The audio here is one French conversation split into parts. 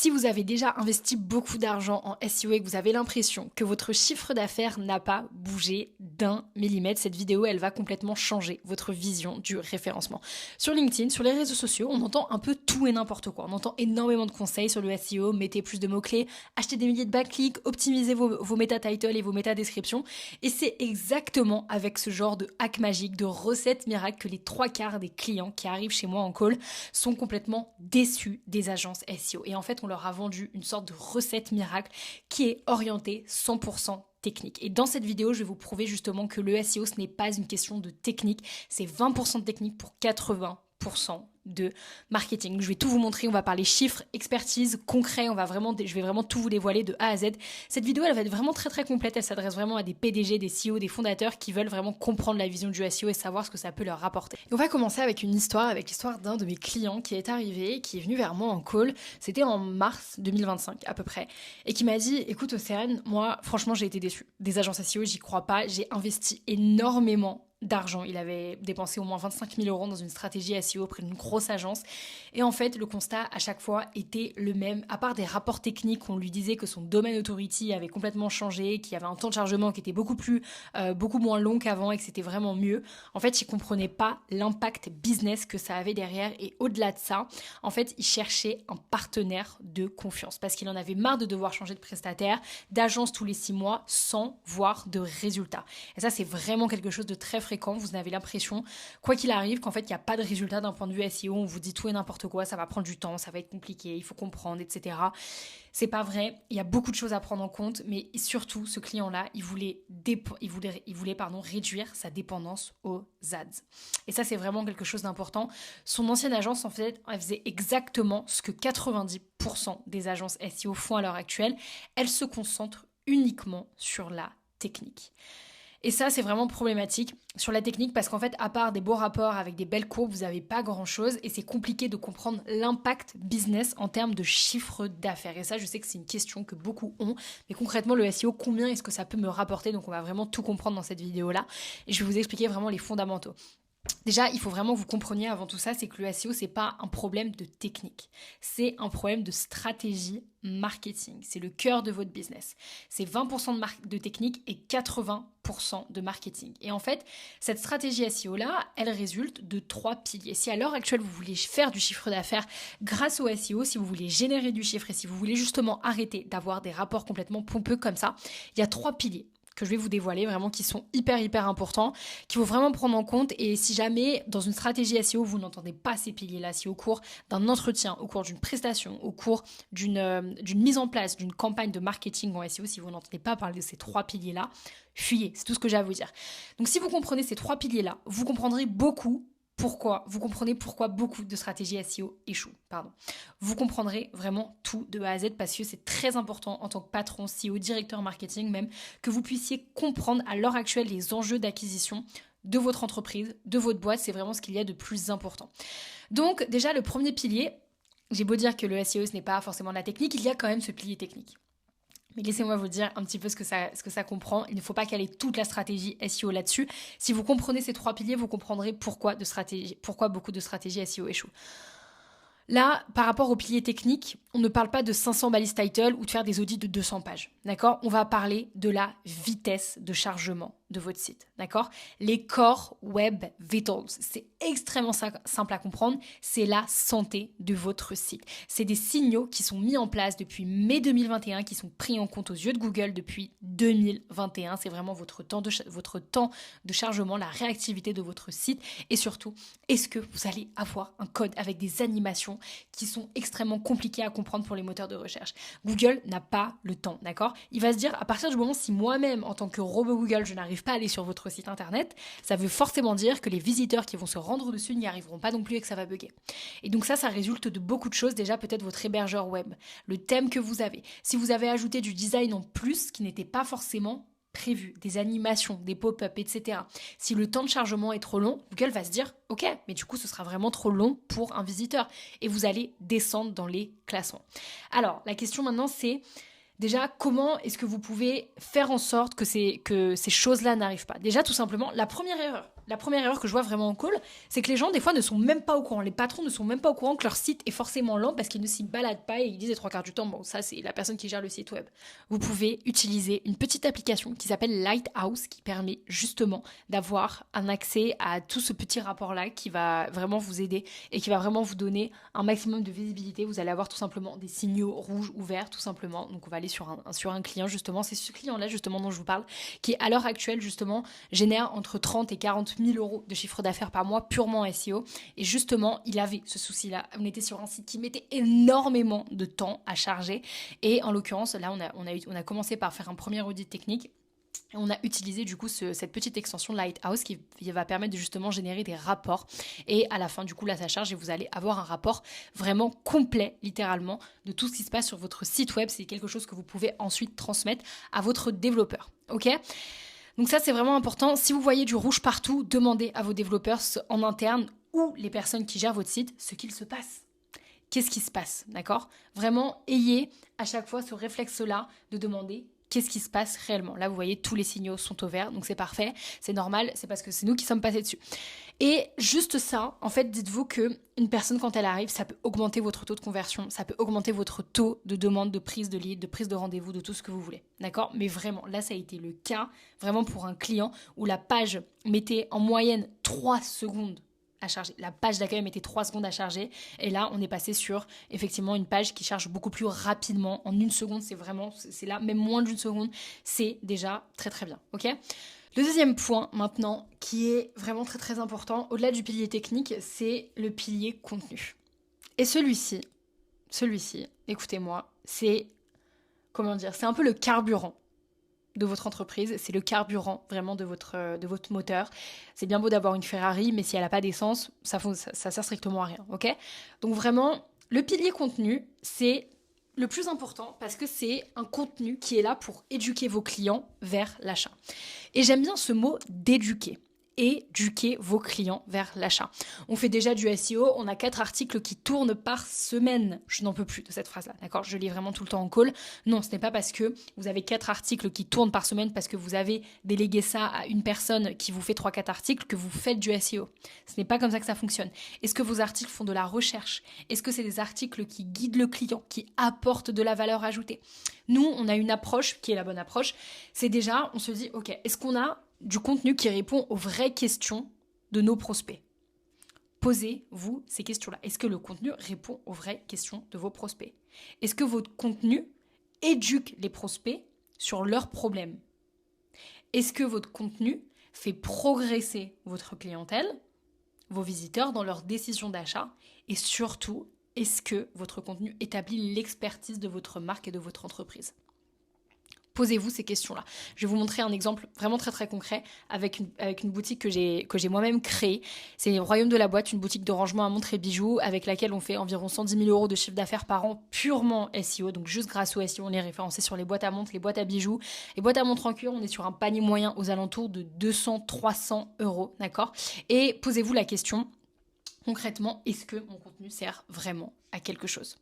Si vous avez déjà investi beaucoup d'argent en SEO et que vous avez l'impression que votre chiffre d'affaires n'a pas bougé d'un millimètre, cette vidéo, elle va complètement changer votre vision du référencement. Sur LinkedIn, sur les réseaux sociaux, on entend un peu tout et n'importe quoi. On entend énormément de conseils sur le SEO, mettez plus de mots-clés, achetez des milliers de backlinks, optimisez vos méta-titles et vos méta-descriptions. Et c'est exactement avec ce genre de hack magique, de recette miracle que les 3/4 des clients qui arrivent chez moi en call sont complètement déçus des agences SEO. Et en fait, on leur a vendu une sorte de recette miracle qui est orientée 100% technique. Et dans cette vidéo, je vais vous prouver justement que le SEO, ce n'est pas une question de technique, c'est 20% de technique pour 80% de marketing. Je vais tout vous montrer, on va parler chiffres, expertise, concret, je vais vraiment tout vous dévoiler de A à Z. Cette vidéo, elle va être vraiment très très complète, elle s'adresse vraiment à des PDG, des CEO, des fondateurs qui veulent vraiment comprendre la vision du SEO et savoir ce que ça peut leur rapporter. Et on va commencer avec l'histoire d'un de mes clients qui est arrivé, qui est venu vers moi en call, c'était en mars 2025 à peu près, et qui m'a dit, écoute Océane, moi franchement j'ai été déçue des agences SEO, j'y crois pas, j'ai investi énormément d'argent. Il avait dépensé au moins 25 000 € dans une stratégie SEO auprès d'une grosse agence. Et en fait, le constat à chaque fois était le même. À part des rapports techniques, on lui disait que son domaine authority avait complètement changé, qu'il y avait un temps de chargement qui était beaucoup moins long qu'avant et que c'était vraiment mieux. En fait, il comprenait pas l'impact business que ça avait derrière. Et au-delà de ça, en fait, il cherchait un partenaire de confiance parce qu'il en avait marre de devoir changer de prestataire, d'agence tous les 6 mois sans voir de résultats. Et ça, c'est vraiment quelque chose de très fréquent. Vous avez l'impression, quoi qu'il arrive, qu'en fait, il n'y a pas de résultat d'un point de vue SEO. On vous dit tout et n'importe quoi, ça va prendre du temps, ça va être compliqué, il faut comprendre, etc. C'est pas vrai. Il y a beaucoup de choses à prendre en compte, mais surtout, ce client-là, il voulait réduire sa dépendance aux ads. Et ça, c'est vraiment quelque chose d'important. Son ancienne agence, en fait, elle faisait exactement ce que 90% des agences SEO font à l'heure actuelle. Elle se concentre uniquement sur la technique. Et ça, c'est vraiment problématique sur la technique parce qu'en fait, à part des beaux rapports avec des belles courbes, vous n'avez pas grand-chose et c'est compliqué de comprendre l'impact business en termes de chiffre d'affaires. Et ça, je sais que c'est une question que beaucoup ont. Mais concrètement, le SEO, combien est-ce que ça peut me rapporter? Donc, on va vraiment tout comprendre dans cette vidéo-là. Et je vais vous expliquer vraiment les fondamentaux. Déjà, il faut vraiment que vous compreniez avant tout ça, c'est que le SEO, c'est pas un problème de technique. C'est un problème de stratégie marketing. C'est le cœur de votre business. C'est 20% de technique et 80% de marketing. Et en fait, cette stratégie SEO-là, elle résulte de 3 piliers. Si à l'heure actuelle, vous voulez faire du chiffre d'affaires grâce au SEO, si vous voulez générer du chiffre et si vous voulez justement arrêter d'avoir des rapports complètement pompeux comme ça, il y a 3 piliers que je vais vous dévoiler vraiment qui sont hyper importants, qu'il faut vraiment prendre en compte. Et si jamais dans une stratégie SEO vous n'entendez pas ces piliers-là, si au cours d'un entretien, au cours d'une prestation, au cours d'une mise en place d'une campagne de marketing en SEO, si vous n'entendez pas parler de ces 3 piliers-là, fuyez, c'est tout ce que j'ai à vous dire. Donc si vous comprenez ces 3 piliers-là, vous comprendrez vous comprenez pourquoi beaucoup de stratégies SEO échouent. Vous comprendrez vraiment tout de A à Z parce que c'est très important en tant que patron, CEO, directeur marketing même, que vous puissiez comprendre à l'heure actuelle les enjeux d'acquisition de votre entreprise, de votre boîte. C'est vraiment ce qu'il y a de plus important. Donc déjà, le premier pilier, j'ai beau dire que le SEO, ce n'est pas forcément de la technique, il y a quand même ce pilier technique. Mais laissez-moi vous dire un petit peu ce que ça comprend. Il ne faut pas caler toute la stratégie SEO là-dessus. Si vous comprenez ces 3 piliers, vous comprendrez pourquoi beaucoup de stratégies SEO échouent. Là, par rapport au pilier technique, on ne parle pas de 500 balises title ou de faire des audits de 200 pages, d'accord? On va parler de la vitesse de chargement de votre site, d'accord? Les Core Web Vitals, c'est extrêmement simple à comprendre, c'est la santé de votre site. C'est des signaux qui sont mis en place depuis mai 2021, qui sont pris en compte aux yeux de Google depuis 2021. C'est vraiment votre temps de chargement, la réactivité de votre site et surtout, est-ce que vous allez avoir un code avec des animations qui sont extrêmement compliquées à comprendre pour les moteurs de recherche. Google n'a pas le temps, d'accord? Il va se dire, à partir du moment si moi-même, en tant que robot Google, je n'arrive pas à aller sur votre site internet, ça veut forcément dire que les visiteurs qui vont se rendre dessus n'y arriveront pas non plus et que ça va bugger. Et donc ça résulte de beaucoup de choses. Déjà, peut-être votre hébergeur web, le thème que vous avez. Si vous avez ajouté du design en plus qui n'était pas forcément prévu, des animations, des pop-up, etc. Si le temps de chargement est trop long, Google va se dire « Ok, mais du coup, ce sera vraiment trop long pour un visiteur. » Et vous allez descendre dans les classements. Alors, la question maintenant, c'est déjà, comment est-ce que vous pouvez faire en sorte que ces choses-là n'arrivent pas? Déjà, tout simplement, la première erreur la première erreur que je vois vraiment en call, c'est que les gens, des fois, ne sont même pas au courant. Les patrons ne sont même pas au courant que leur site est forcément lent parce qu'ils ne s'y baladent pas et ils disent les trois quarts du temps, bon, ça, c'est la personne qui gère le site web. Vous pouvez utiliser une petite application qui s'appelle Lighthouse qui permet justement d'avoir un accès à tout ce petit rapport-là qui va vraiment vous aider et qui va vraiment vous donner un maximum de visibilité. Vous allez avoir tout simplement des signaux rouges ou verts, tout simplement. Donc, on va aller sur un client, justement. C'est ce client-là, justement, dont je vous parle, qui, à l'heure actuelle, justement, génère entre 30 et 40 000 euros de chiffre d'affaires par mois purement SEO. Et justement, il avait ce souci-là. On était sur un site qui mettait énormément de temps à charger. Et en l'occurrence, là, on a commencé par faire un premier audit technique. Et on a utilisé du coup cette petite extension Lighthouse qui va permettre de justement générer des rapports. Et à la fin, du coup, là, ça charge et vous allez avoir un rapport vraiment complet, littéralement, de tout ce qui se passe sur votre site web. C'est quelque chose que vous pouvez ensuite transmettre à votre développeur. Ok ? Donc ça, c'est vraiment important. Si vous voyez du rouge partout, demandez à vos développeurs en interne ou les personnes qui gèrent votre site ce qu'il se passe. Qu'est-ce qui se passe, d'accord ? Vraiment, ayez à chaque fois ce réflexe-là de demander qu'est-ce qui se passe réellement. Là, vous voyez, tous les signaux sont au vert, donc c'est parfait, c'est normal, c'est parce que c'est nous qui sommes passés dessus. Et juste ça, en fait, dites-vous qu'une personne, quand elle arrive, ça peut augmenter votre taux de conversion, ça peut augmenter votre taux de demande, de prise de lead, de prise de rendez-vous, de tout ce que vous voulez, d'accord ? Mais vraiment, là, ça a été le cas, vraiment pour un client, où la page mettait en moyenne 3 secondes à charger. La page d'accueil mettait 3 secondes à charger. Et là, on est passé sur, effectivement, une page qui charge beaucoup plus rapidement. En 1 seconde, c'est là, même moins d'1 seconde, c'est déjà très, très bien. OK ? Le deuxième point, maintenant, qui est vraiment très, très important, au-delà du pilier technique, c'est le pilier contenu. Et celui-ci, écoutez-moi, c'est, c'est un peu le carburant de votre entreprise, c'est le carburant vraiment de votre moteur. C'est bien beau d'avoir une Ferrari, mais si elle n'a pas d'essence, ça sert strictement à rien, ok ? Donc vraiment, le pilier contenu, c'est le plus important parce que c'est un contenu qui est là pour éduquer vos clients vers l'achat. Et j'aime bien ce mot d'éduquer. Éduquer vos clients vers l'achat. On fait déjà du SEO, on a 4 articles qui tournent par semaine. Je n'en peux plus de cette phrase-là, d'accord ? Je lis vraiment tout le temps en call. Non, ce n'est pas parce que vous avez 4 articles qui tournent par semaine, parce que vous avez délégué ça à une personne qui vous fait 3-4 articles, que vous faites du SEO. Ce n'est pas comme ça que ça fonctionne. Est-ce que vos articles font de la recherche ? Est-ce que c'est des articles qui guident le client, qui apportent de la valeur ajoutée ? Nous, on a une approche qui est la bonne approche. C'est déjà, on se dit, ok, est-ce qu'on a du contenu qui répond aux vraies questions de nos prospects ? Posez-vous ces questions-là. Est-ce que le contenu répond aux vraies questions de vos prospects ? Est-ce que votre contenu éduque les prospects sur leurs problèmes ? Est-ce que votre contenu fait progresser votre clientèle, vos visiteurs, dans leurs décisions d'achat ? Et surtout, est-ce que votre contenu établit l'expertise de votre marque et de votre entreprise ? Posez-vous ces questions-là. Je vais vous montrer un exemple vraiment très très concret avec une boutique que j'ai moi-même créée. C'est le Royaume de la Boîte, une boutique de rangement à montres et bijoux avec laquelle on fait environ 110 000 euros de chiffre d'affaires par an purement SEO. Donc juste grâce au SEO, on est référencé sur les boîtes à montres, les boîtes à bijoux. Les boîtes à montres en cuir, on est sur un panier moyen aux alentours de 200-300 euros, d'accord ? Et posez-vous la question, concrètement, est-ce que mon contenu sert vraiment à quelque chose ?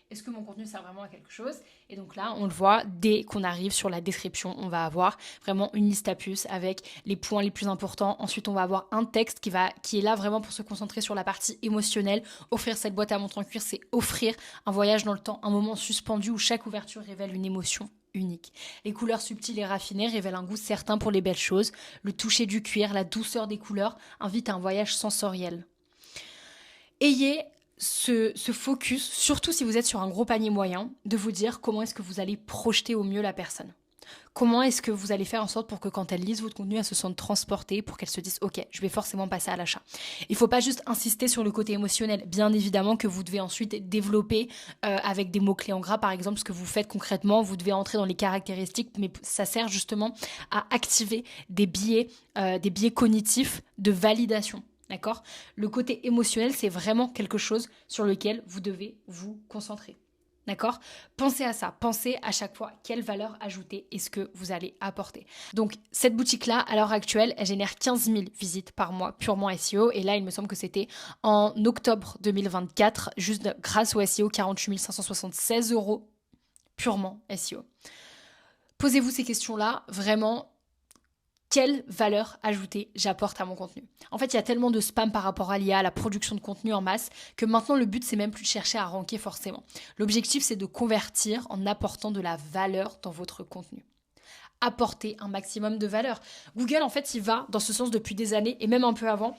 Est-ce que mon contenu sert vraiment à quelque chose ? Et donc là, on le voit, dès qu'on arrive sur la description, on va avoir vraiment une liste à puces avec les points les plus importants. Ensuite, on va avoir un texte qui est là vraiment pour se concentrer sur la partie émotionnelle. Offrir cette boîte à montres en cuir, c'est offrir un voyage dans le temps, un moment suspendu où chaque ouverture révèle une émotion unique. Les couleurs subtiles et raffinées révèlent un goût certain pour les belles choses. Le toucher du cuir, la douceur des couleurs invite à un voyage sensoriel. Ayez ce focus, surtout si vous êtes sur un gros panier moyen, de vous dire comment est-ce que vous allez projeter au mieux la personne. Comment est-ce que vous allez faire en sorte pour que quand elle lise votre contenu, elle se sente transportée, pour qu'elle se dise « Ok, je vais forcément passer à l'achat ». Il ne faut pas juste insister sur le côté émotionnel. Bien évidemment que vous devez ensuite développer avec des mots-clés en gras, par exemple, ce que vous faites concrètement. Vous devez entrer dans les caractéristiques, mais ça sert justement à activer des biais cognitifs de validation. D'accord ? Le côté émotionnel, c'est vraiment quelque chose sur lequel vous devez vous concentrer. D'accord ? Pensez à ça. Pensez à chaque fois quelle valeur ajoutée est-ce que vous allez apporter. Donc, cette boutique-là, à l'heure actuelle, elle génère 15 000 visites par mois purement SEO. Et là, il me semble que c'était en octobre 2024, juste grâce au SEO, 48 576 euros purement SEO. Posez-vous ces questions-là, vraiment. quelle valeur ajoutée j'apporte à mon contenu. En fait, il y a tellement de spam par rapport à l'IA, à la production de contenu en masse, que maintenant le but, c'est même plus de chercher à ranker forcément. L'objectif, c'est de convertir en apportant de la valeur dans votre contenu. Apporter un maximum de valeur. Google, en fait, il va dans ce sens depuis des années, et même un peu avant.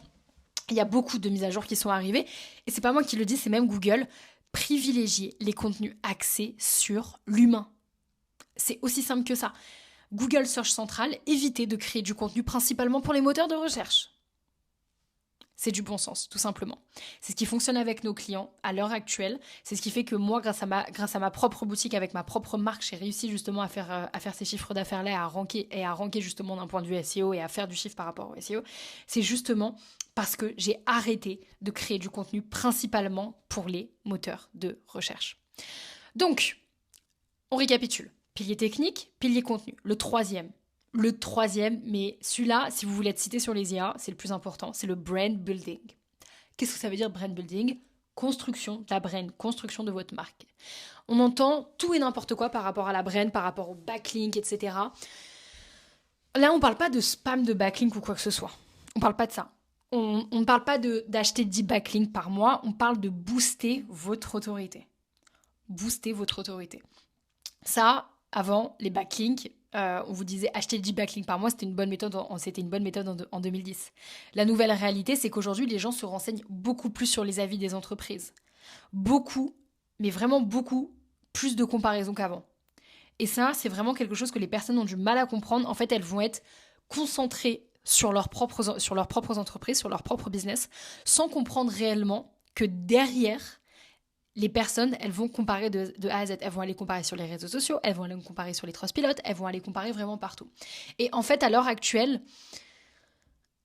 Il y a beaucoup de mises à jour qui sont arrivées, et c'est pas moi qui le dis, c'est même Google. Privilégier les contenus axés sur l'humain. C'est aussi simple que ça. Google Search Central, évitez de créer du contenu principalement pour les moteurs de recherche. C'est du bon sens, tout simplement. C'est ce qui fonctionne avec nos clients à l'heure actuelle. C'est ce qui fait que moi, grâce à ma propre boutique, avec ma propre marque, j'ai réussi justement à faire ces chiffres d'affaires-là, et à ranker justement d'un point de vue SEO et à faire du chiffre par rapport au SEO. C'est justement parce que j'ai arrêté de créer du contenu principalement pour les moteurs de recherche. Donc, on récapitule. Pilier technique, pilier contenu. Le troisième, mais celui-là, si vous voulez être cité sur les IA, c'est le plus important, c'est le brand building. Qu'est-ce que ça veut dire brand building ? Construction de la brand, construction de votre marque. On entend tout et n'importe quoi par rapport à la brand, par rapport au backlink, etc. Là, on ne parle pas de spam de backlink ou quoi que ce soit. On ne parle pas de ça. On ne parle pas d'acheter 10 backlinks par mois, on parle de booster votre autorité. Booster votre autorité. Ça, avant, les backlinks, on vous disait acheter 10 backlinks par mois, c'était une bonne méthode en 2010. La nouvelle réalité, c'est qu'aujourd'hui, les gens se renseignent beaucoup plus sur les avis des entreprises. Beaucoup, mais vraiment beaucoup, plus de comparaisons qu'avant. Et ça, c'est vraiment quelque chose que les personnes ont du mal à comprendre. En fait, elles vont être concentrées sur leurs propres entreprises, sur leur propre business, sans comprendre réellement que derrière, les personnes, elles vont comparer de A à Z. Elles vont aller comparer sur les réseaux sociaux, elles vont aller comparer sur les Trustpilot, elles vont aller comparer vraiment partout. Et en fait, à l'heure actuelle,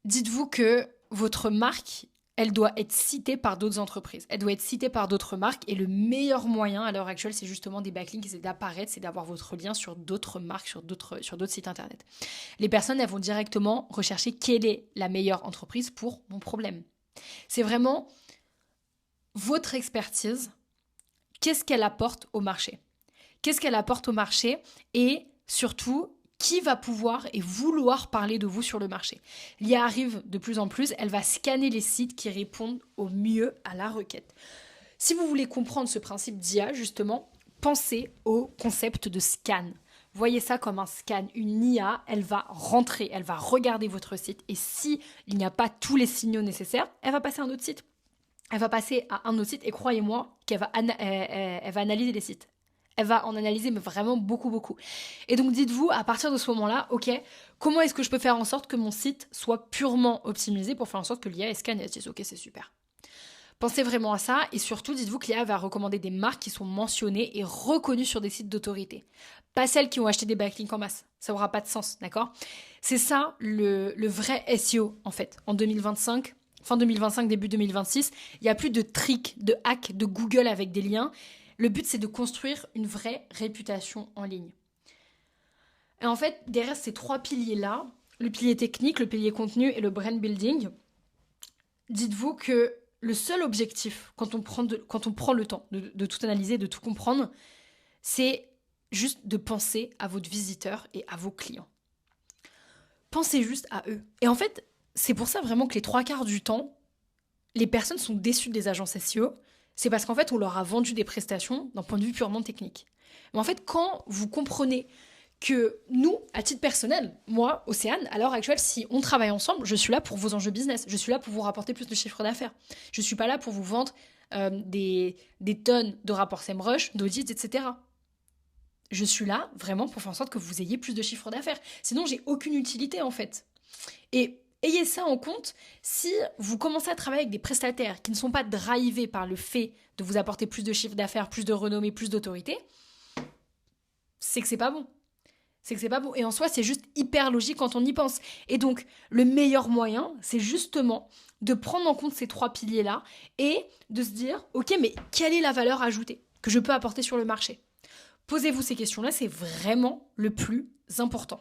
dites-vous que votre marque, elle doit être citée par d'autres entreprises. Elle doit être citée par d'autres marques. Et le meilleur moyen à l'heure actuelle, c'est justement des backlinks, c'est d'apparaître, c'est d'avoir votre lien sur d'autres marques, sur d'autres sites internet. Les personnes, elles vont directement rechercher quelle est la meilleure entreprise pour mon problème. C'est vraiment votre expertise. Qu'est-ce qu'elle apporte au marché ? Qu'est-ce qu'elle apporte au marché ? Et surtout, qui va pouvoir et vouloir parler de vous sur le marché ? L'IA arrive de plus en plus, elle va scanner les sites qui répondent au mieux à la requête. Si vous voulez comprendre ce principe d'IA, justement, pensez au concept de scan. Voyez ça comme un scan. Une IA, elle va rentrer, elle va regarder votre site. Et s'il n'y a pas tous les signaux nécessaires, elle va passer à un autre site. Elle va passer à un autre site et croyez-moi qu'elle va, elle va analyser les sites. Elle va en analyser, mais vraiment beaucoup, beaucoup. Et donc dites-vous, à partir de ce moment-là, ok, comment est-ce que je peux faire en sorte que mon site soit purement optimisé pour faire en sorte que l'IA scanne et elle se dise, ok, c'est super. Pensez vraiment à ça et surtout, dites-vous que l'IA va recommander des marques qui sont mentionnées et reconnues sur des sites d'autorité. Pas celles qui ont acheté des backlinks en masse. Ça n'aura pas de sens, d'accord ? C'est ça le vrai SEO, en fait, en 2025. Fin 2025, début 2026, il n'y a plus de tricks, de hacks de Google avec des liens. Le but, c'est de construire une vraie réputation en ligne. Et en fait, derrière ces trois piliers-là, le pilier technique, le pilier contenu et le brand building, dites-vous que le seul objectif, quand on prend le temps de tout analyser, de tout comprendre, c'est juste de penser à votre visiteur et à vos clients. Pensez juste à eux. Et en fait, c'est pour ça vraiment que les 3/4 du temps, les personnes sont déçues des agences SEO. C'est parce qu'en fait, on leur a vendu des prestations d'un point de vue purement technique. Mais en fait, quand vous comprenez que nous, à titre personnel, moi, Océane, à l'heure actuelle, si on travaille ensemble, je suis là pour vos enjeux business. Je suis là pour vous rapporter plus de chiffre d'affaires. Je ne suis pas là pour vous vendre des tonnes de rapports SEMrush, d'audits, etc. Je suis là vraiment pour faire en sorte que vous ayez plus de chiffre d'affaires. Sinon, j'ai aucune utilité en fait. Et ayez ça en compte si vous commencez à travailler avec des prestataires qui ne sont pas drivés par le fait de vous apporter plus de chiffre d'affaires, plus de renommée, plus d'autorité, c'est que c'est pas bon. C'est que c'est pas bon. Et en soi, c'est juste hyper logique quand on y pense. Et donc, le meilleur moyen, c'est justement de prendre en compte ces trois piliers-là et de se dire, ok, mais quelle est la valeur ajoutée que je peux apporter sur le marché ? Posez-vous ces questions-là, c'est vraiment le plus important.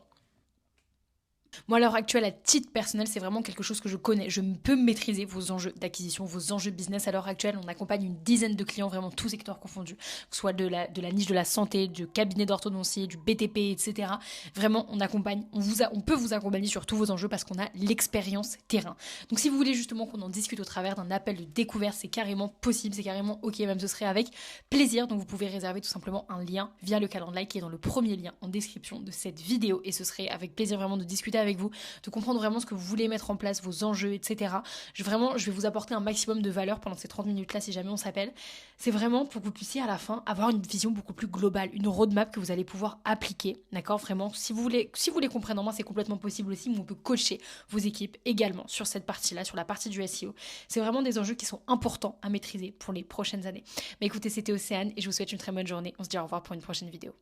Moi, à l'heure actuelle, à titre personnel, c'est vraiment quelque chose que je connais. Je peux maîtriser vos enjeux d'acquisition, vos enjeux business. À l'heure actuelle, on accompagne une dizaine de clients, vraiment tous secteurs confondus, que ce soit de la niche de la santé, du cabinet d'orthodontie, du BTP, etc. Vraiment, on peut vous accompagner sur tous vos enjeux parce qu'on a l'expérience terrain. Donc, si vous voulez justement qu'on en discute au travers d'un appel de découverte, c'est carrément possible, c'est carrément ok, même ce serait avec plaisir. Donc, vous pouvez réserver tout simplement un lien via le calendrier qui est dans le premier lien en description de cette vidéo et ce serait avec plaisir vraiment de discuter avec vous, de comprendre vraiment ce que vous voulez mettre en place, vos enjeux, etc. Je vais vous apporter un maximum de valeur pendant ces 30 minutes-là si jamais on s'appelle. C'est vraiment pour que vous puissiez à la fin avoir une vision beaucoup plus globale, une roadmap que vous allez pouvoir appliquer, d'accord? Vraiment, si vous voulez les comprendre en main, c'est complètement possible aussi, mais on peut coacher vos équipes également sur cette partie-là, sur la partie du SEO. C'est vraiment des enjeux qui sont importants à maîtriser pour les prochaines années. Mais écoutez, c'était Océane et je vous souhaite une très bonne journée. On se dit au revoir pour une prochaine vidéo.